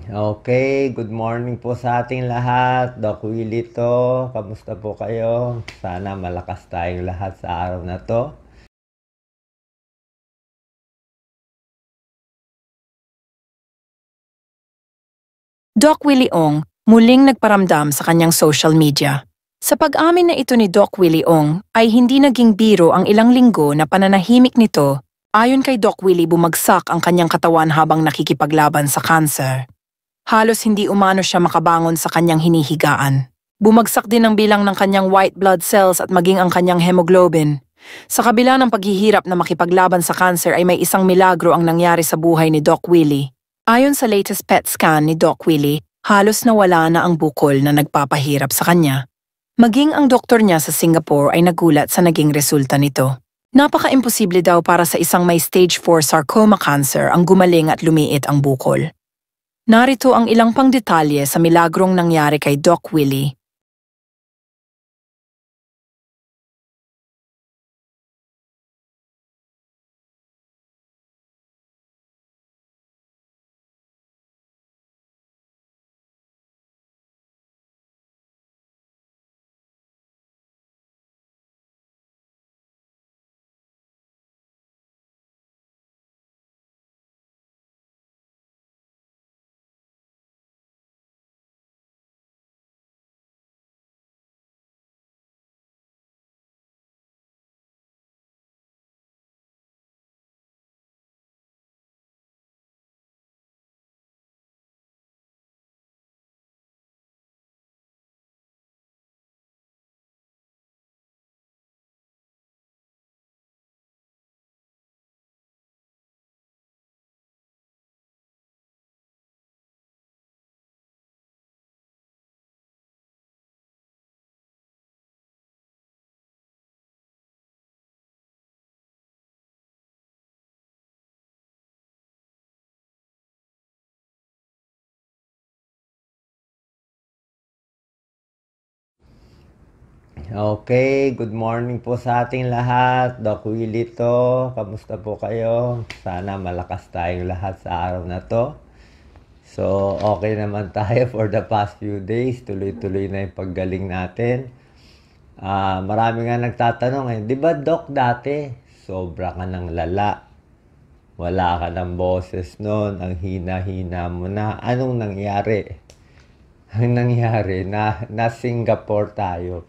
Okay, good morning po sa ating lahat. Doc Willie to. Kamusta po kayo? Sana malakas tayong lahat sa araw na to. Doc Willie Ong muling nagparamdam sa kanyang social media. Sa pag-amin na ito ni Doc Willie Ong ay hindi naging biro ang ilang linggo na pananahimik nito. Ayon kay Doc Willie, bumagsak ang kanyang katawan habang nakikipaglaban sa cancer. Halos hindi umano siya makabangon sa kanyang hinihigaan. Bumagsak din ang bilang ng kanyang white blood cells at maging ang kanyang hemoglobin. Sa kabila ng paghihirap na makipaglaban sa cancer ay may isang milagro ang nangyari sa buhay ni Doc Willie. Ayon sa latest PET scan ni Doc Willie, halos nawala na ang bukol na nagpapahirap sa kanya. Maging ang doktor niya sa Singapore ay nagulat sa naging resulta nito. Napaka-imposible daw para sa isang may stage 4 sarcoma cancer ang gumaling at lumiit ang bukol. Narito ang ilang pang detalye sa milagrong nangyari kay Doc Willie. Okay, good morning po sa ating lahat. Doc Willie to. Kamusta po kayo? Sana malakas tayong lahat sa araw na to. So, okay naman tayo for the past few days. Tuloy-tuloy na yung paggaling natin. Marami nga nagtatanong di ba Doc dati, sobra ka ng lala. Wala ka ng boses noon, ang hina-hina mo na. Anong nangyari? Ang nangyari, na Singapore tayo.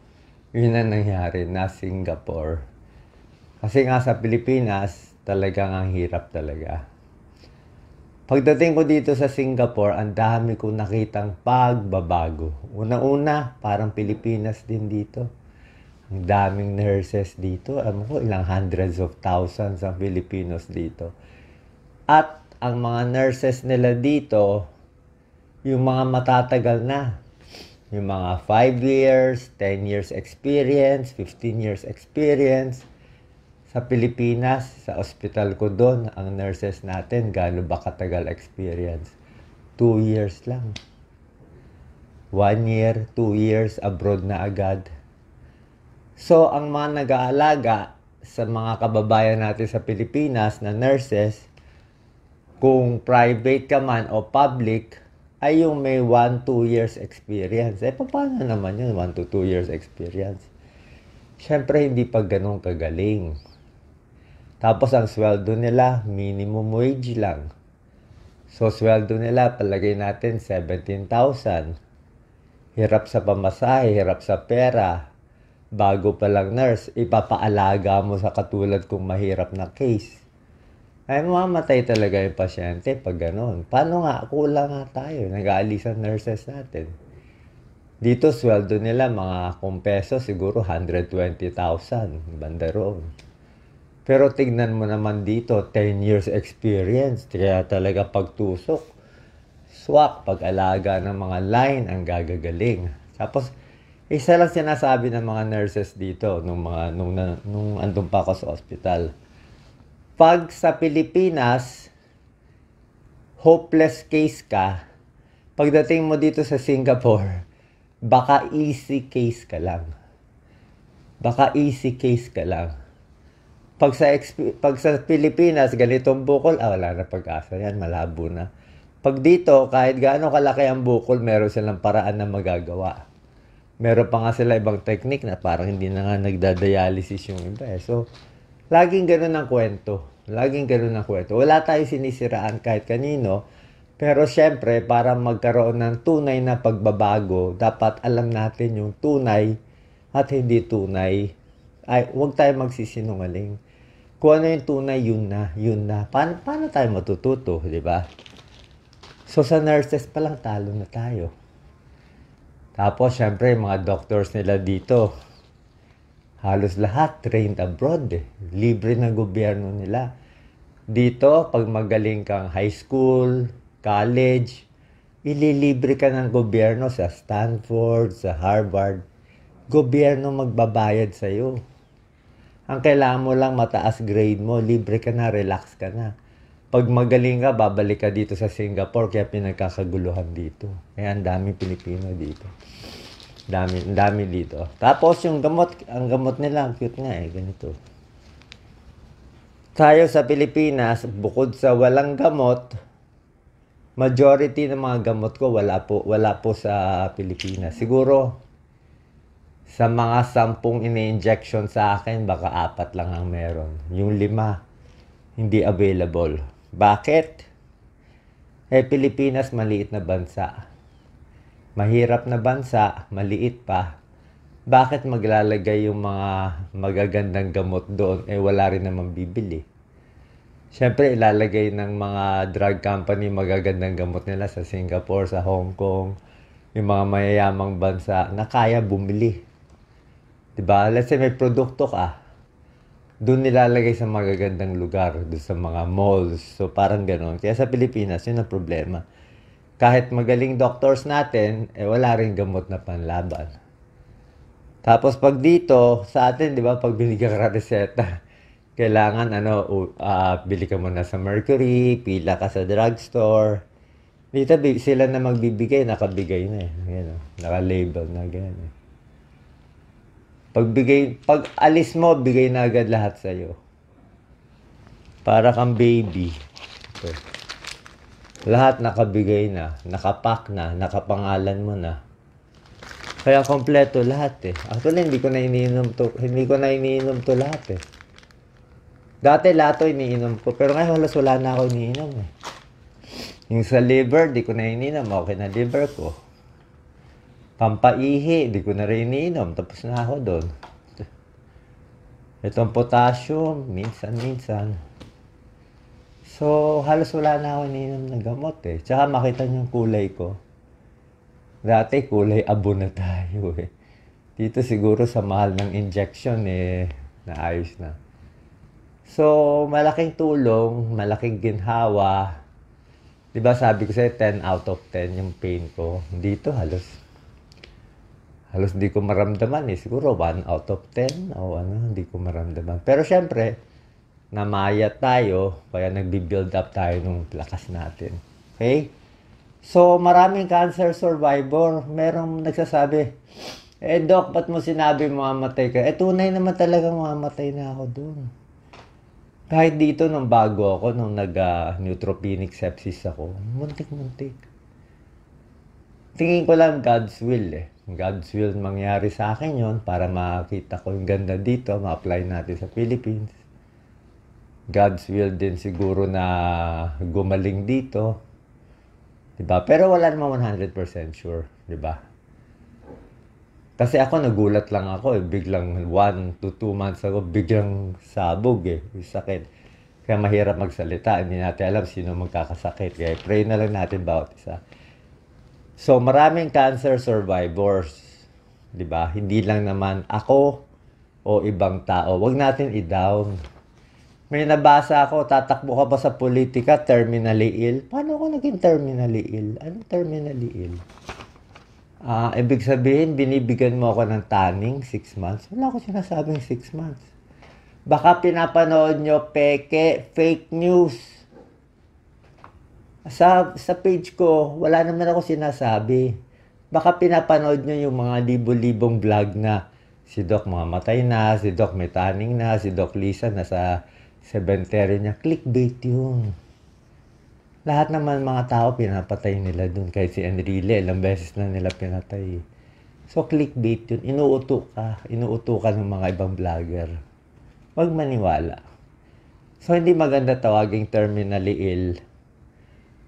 Yun ang nangyari, na Singapore. Kasi nga sa Pilipinas, talagang ang hirap talaga. Pagdating ko dito sa Singapore, ang dami kong nakitang pagbabago. Unang-una, parang Pilipinas din dito. Ang daming nurses dito. Alam ko, ilang hundreds of thousands ang Filipinos dito. At ang mga nurses nila dito, yung mga matatagal na. Yung mga 5 years, 10 years experience, 15 years experience. Sa Pilipinas, sa ospital ko doon, ang nurses natin, gaano ba katagal experience? 2 years lang. 1 year, 2 years, abroad na agad. So, ang mga nag-aalaga sa mga kababayan natin sa Pilipinas na nurses, kung private ka man o public, ay yung may 1-2 years experience. Paano naman yun, 1-2 years experience? Siyempre, hindi pa ganun kagaling. Tapos, ang sweldo nila, minimum wage lang. So, sweldo nila, palagay natin, 17,000. Hirap sa pamasahe, hirap sa pera. Bago pa lang nurse, ipapaalaga mo sa katulad kong mahirap na case. Ay mamamatay talaga yung pasyente pag gano'n. Paano nga? Kulang nga tayo. Nag-aalisan nurses natin. Dito, sweldo nila mga kung peso, siguro 120,000. Banda roon. Pero tignan mo naman dito, 10 years experience. Kaya talaga pagtusok. Swak, pag-alaga ng mga line, ang gagagaling. Tapos, isa lang sinasabi ng mga nurses dito nung andun pa ako sa ospital. Pag sa Pilipinas, hopeless case ka, pagdating mo dito sa Singapore, baka easy case ka lang. Baka easy case ka lang. Pag sa Pilipinas, ganitong bukol, wala na pag-asa yan, malabo na. Pag dito, kahit gaano kalaki ang bukol, meron silang paraan na magagawa. Meron pa nga sila ibang technique na parang hindi na nga nagda-dialysis yung iba eh. So, laging ganun ang kwento. Laging ganun ang kwento. Wala tayong sinisiraan kahit kanino. Pero syempre, para magkaroon ng tunay na pagbabago, dapat alam natin yung tunay at hindi tunay. Ay, huwag tayo magsisinungaling. Kung ano yung tunay, yun na, yun na. Paano tayo matututo, di ba? So, sa nurses pa lang, talo na tayo. Tapos, syempre, mga doctors nila dito, halos lahat trained abroad eh. Libre ng gobyerno nila. Dito, pag magaling kang high school, college, ililibre ka ng gobyerno sa Stanford, sa Harvard. Gobyerno magbabayad sa'yo. Ang kailangan mo lang mataas grade mo, libre ka na, relax ka na. Pag magaling ka, babalik ka dito sa Singapore, kaya pinagkakaguluhan dito. Kaya ang daming Pilipino dito. Dami dito. Tapos yung gamot, ang gamot nila, ang cute nga eh, ganito. Tayo sa Pilipinas, bukod sa walang gamot, majority ng mga gamot ko wala po sa Pilipinas. Siguro, sa mga 10 ini-injection sa akin, baka 4 lang ang meron. Yung 5, hindi available. Bakit? Pilipinas, maliit na bansa. Mahirap na bansa, maliit pa. Bakit maglalagay yung mga magagandang gamot doon? Wala rin naman bibili. Siyempre, ilalagay ng mga drug company magagandang gamot nila sa Singapore, sa Hong Kong, yung mga mayayamang bansa na kaya bumili. Diba? Let's say may produkto ka. Doon nilalagay sa magagandang lugar, doon sa mga malls. So, parang gano'n. Kaya sa Pilipinas, yun ang problema. Kahit magaling doctors natin, wala rin gamot na panlaban. Tapos pag dito, sa atin, di ba, pag binigyan ka reseta, kailangan, bili ka muna sa Mercury, pila ka sa drugstore. Dito, sila na magbibigay, nakabigay na eh. Yan, naka-label na gano'n eh. Pag alis mo, bigay na agad lahat sa'yo. Para kang baby. Ito. Lahat nakabigay na, nakapack na, nakapangalan mo na. Kaya kompleto lahat eh. Actually, hindi ko na iniinom to lahat eh. Dati lahat to iniinom ko, pero ngayon halos wala na ako iniinom eh. Yung sa liver, di ko na iniinom, okay na liver ko. Pampaihi, di ko na rin iniinom. Tapos na ako doon. Itong potassium, minsan. So, halos wala na ako iniinom na gamot eh. Tsaka makita niyo yung kulay ko. Dati kulay abo na tayo eh. Dito siguro sa mahal ng injection eh, naayos na. So, malaking tulong, malaking ginhawa. Diba sabi ko sa'yo, 10 out of 10 yung pain ko. Dito halos di ko maramdaman eh. Siguro 1 out of 10 o hindi ko maramdaman. Pero syempre, namaya tayo, kaya nagbi-build up tayo ng lakas natin. Okay? So, maraming cancer survivor. Merong nagsasabi, Doc, ba't mo sinabi mamamatay ka? Tunay naman talagang mamamatay na ako doon. Kahit dito, nung bago ako, nung nag-neutropenic sepsis ako, muntik-muntik. Tingin ko lang God's will eh. God's will mangyari sa akin yon para makita ko yung ganda dito, ma-apply natin sa Philippines. God's will din siguro na gumaling dito. Diba? Pero wala naman 100% sure. Diba? Kasi ako nagulat lang ako eh. Biglang 1 to 2 months ago, biglang sabog eh. Yung sakit. Kaya mahirap magsalita. Hindi natin alam sino magkakasakit. Kaya pray na lang natin bawat isa. So, maraming cancer survivors. Diba? Hindi lang naman ako o ibang tao. Huwag natin i-down. May nabasa ako, tatakbo ka pa sa politika, terminally ill. Paano ako naging terminally ill? Anong terminally ill? Ibig sabihin, binibigyan mo ako ng tanning 6 months. Wala ako sinasabing 6 months. Baka pinapanood nyo fake news. Sa page ko, wala naman ako sinasabi. Baka pinapanood nyo yung mga libo-libong vlog na si Doc mamatay na, si Doc may tanning na, si Doc Lisa nasa cemetery niya. Clickbait yun. Lahat naman mga tao pinapatay nila dun. Kahit si Enrile, ilang beses na nila pinatay. So, clickbait yun. Inuuto ka. Inuuto ka ng mga ibang vlogger. Huwag maniwala. So, hindi maganda tawaging terminally ill.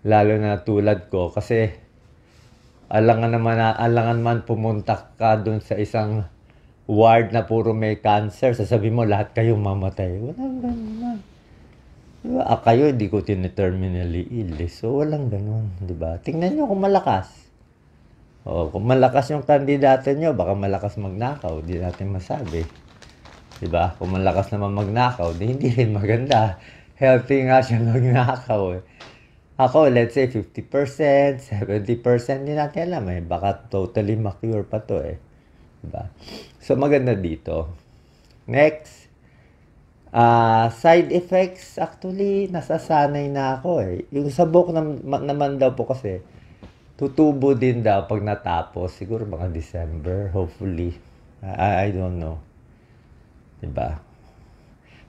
Lalo na tulad ko. Kasi, alangan man pumunta ka dun sa isang ward na puro may cancer. Sasabihin mo, lahat kayong mamatay. Walang ganun. Diba? Kayo, hindi ko terminally ill. So, walang ganun. Diba? Tingnan nyo kung malakas. Kung malakas yung kandidato nyo, baka malakas magnakaw. Di natin masabi. Diba? Kung malakas naman magnakaw, hindi rin maganda. Healthy nga siya magnakaw. Ako, let's say 50%, 70%, hindi natin alam Baka totally ma-cure pa to Diba? So, maganda dito. Next. Side effects, actually, nasasanay na ako Yung sa buhok naman daw po kasi, tutubo din daw pag natapos. Siguro mga December, hopefully. I don't know. Diba?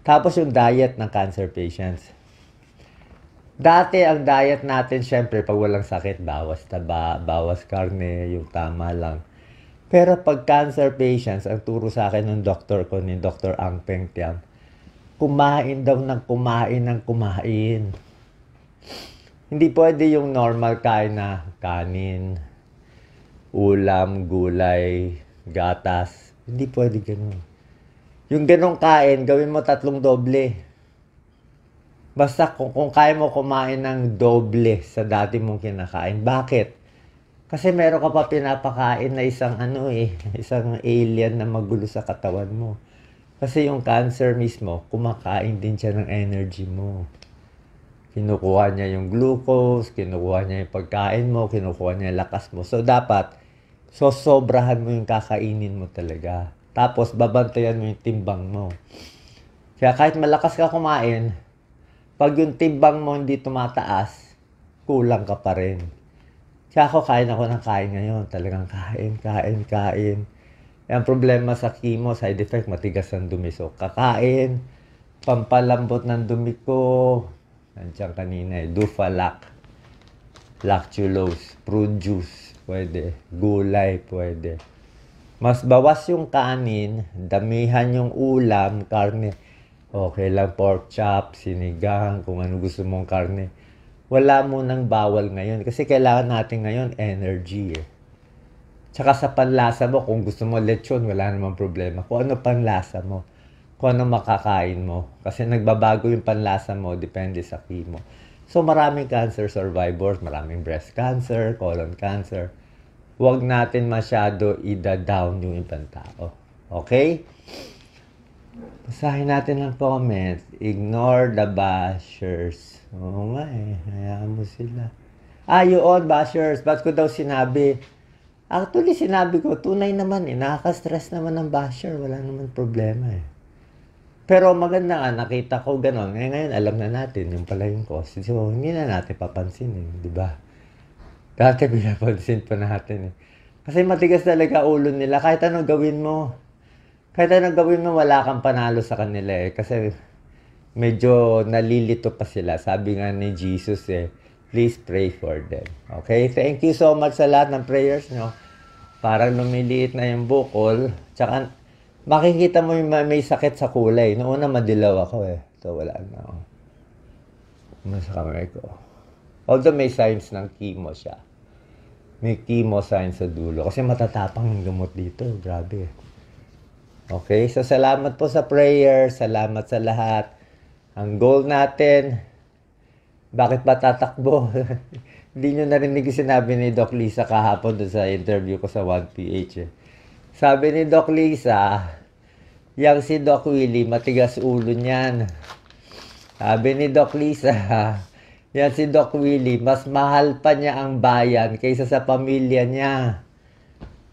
Tapos yung diet ng cancer patients. Dati, ang diet natin, syempre, pag walang sakit, bawas taba, bawas karne, yung tama lang. Pero pag cancer patients, ang turo sa akin ng doktor ko, ni Dr. Ang Peng Tiam, kumain daw ng kumain. Hindi pwede yung normal kain na kanin, ulam, gulay, gatas. Hindi pwede ganun. Yung ganong kain, gawin mo 3 doble. Basta kung kaya mo kumain ng doble sa dati mong kinakain. Bakit? Kasi meron ka pa pinapakain na isang isang alien na magulo sa katawan mo. Kasi yung cancer mismo, kumakain din siya ng energy mo. Kinukuha niya yung glucose, kinukuha niya yung pagkain mo, kinukuha niya yung lakas mo. So, dapat, sobrahan mo yung kakainin mo talaga. Tapos, babantayan mo yung timbang mo. Kaya kahit malakas ka kumain, pag yung timbang mo hindi tumataas, kulang ka pa rin. Kaya kain ako ng kain ngayon. Talagang kain. Ang problema sa chemo, side effect, matigas ang dumi. So, kakain, pampalambot ng dumi ko, nandiyan kanina Dufalac, lactulose, fruit juice, pwede. Gulay, pwede. Mas bawas yung kanin, damihan yung ulam, karne. Okay lang, pork chop, sinigang, kung ano gusto mong karne. Wala mo nang bawal ngayon. Kasi kailangan natin ngayon energy Tsaka sa panlasa mo, kung gusto mo lechon, wala namang problema. Kung ano panlasa mo, kung ano makakain mo. Kasi nagbabago yung panlasa mo, depende sa chemo. So maraming cancer survivors, maraming breast cancer, colon cancer. Huwag natin masyado ida-down yung ibang tao. Okay? Basahin natin ang comments. Ignore the bashers. Oo nga hayaan mo sila. Yun, bashers. Ba't ko daw sinabi? Actually, sinabi ko, tunay naman nakaka-stress naman ng basher. Wala naman problema Pero maganda nga, nakita ko gano'n. Ngayon, alam na natin, yung pala yung cause. So, hindi na natin papansin di ba? Dati pinapansin pa natin Kasi matigas talaga ulo nila. Kahit anong gawin mo, wala kang panalo sa kanila Kasi medyo nalilito pa sila. Sabi nga ni Jesus please pray for them. Okay? Thank you so much sa lahat ng prayers nyo. Parang lumiliit na yung bukol. Tsaka, makikita mo yung may sakit sa kulay. Noong una, madilaw ako So, wala na ako. Sa kamay ko. Although may signs ng chemo siya. May chemo signs sa dulo. Kasi matatapang yung gamot dito. Grabe Okay? So, salamat po sa prayer. Salamat sa lahat. Ang goal natin, bakit ba tatakbo? Hindi nyo narinig yung sinabi ni Doc Lisa kahapon doon sa interview ko sa 1PH Sabi ni Doc Lisa, yang si Doc Willie, matigas ulo niyan. Sabi ni Doc Lisa, yan si Doc Willie, mas mahal pa niya ang bayan kaysa sa pamilya niya.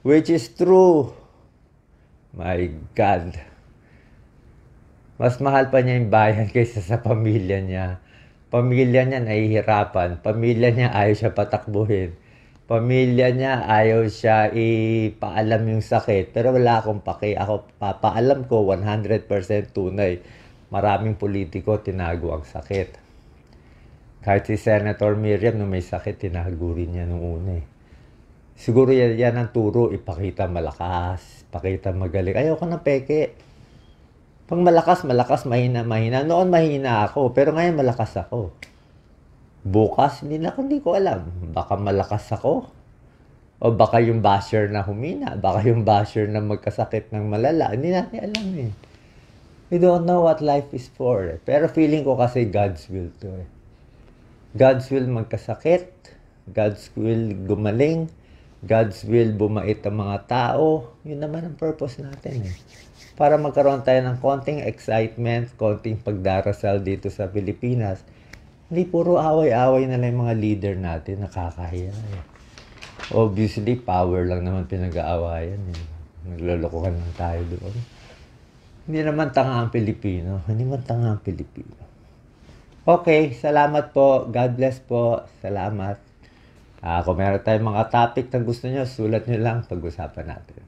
Which is true. My God. Mas mahal pa niya yung bayan kaysa sa pamilya niya. Pamilya niya nahihirapan. Pamilya niya ayaw siya patakbuhin. Pamilya niya ayaw siya ipaalam yung sakit. Pero wala akong paki. Ako, papaalam ko 100% tunay. Maraming politiko tinago ang sakit. Kahit si Senator Miriam, nung may sakit, tinago rin niya nung una eh. Siguro yan ang turo, ipakita malakas, ipakita magaling. Ayoko ng peke. Pag malakas, mahina. Noon mahina ako, pero ngayon malakas ako. Bukas, hindi ko alam. Baka malakas ako. O baka yung basher na humina. Baka yung basher na magkasakit ng malala. Hindi natin alam eh. We don't know what life is for. Eh. Pero feeling ko kasi God's will to eh. God's will magkasakit. God's will gumaling. God's will bumait ang mga tao. Yun naman ang purpose natin eh. Para magkaroon tayo ng konting excitement, konting pagdarasal dito sa Pilipinas. Hindi puro away-away na lang yung mga leader natin, nakakahiya eh. Obviously, power lang naman pinag-aawayan eh. Naglolokohan lang tayo doon. Hindi naman tanga ang Pilipino. Okay, salamat po. God bless po. Salamat. Kung meron tayong mga topic na gusto nyo, sulat nyo lang, pag-usapan natin.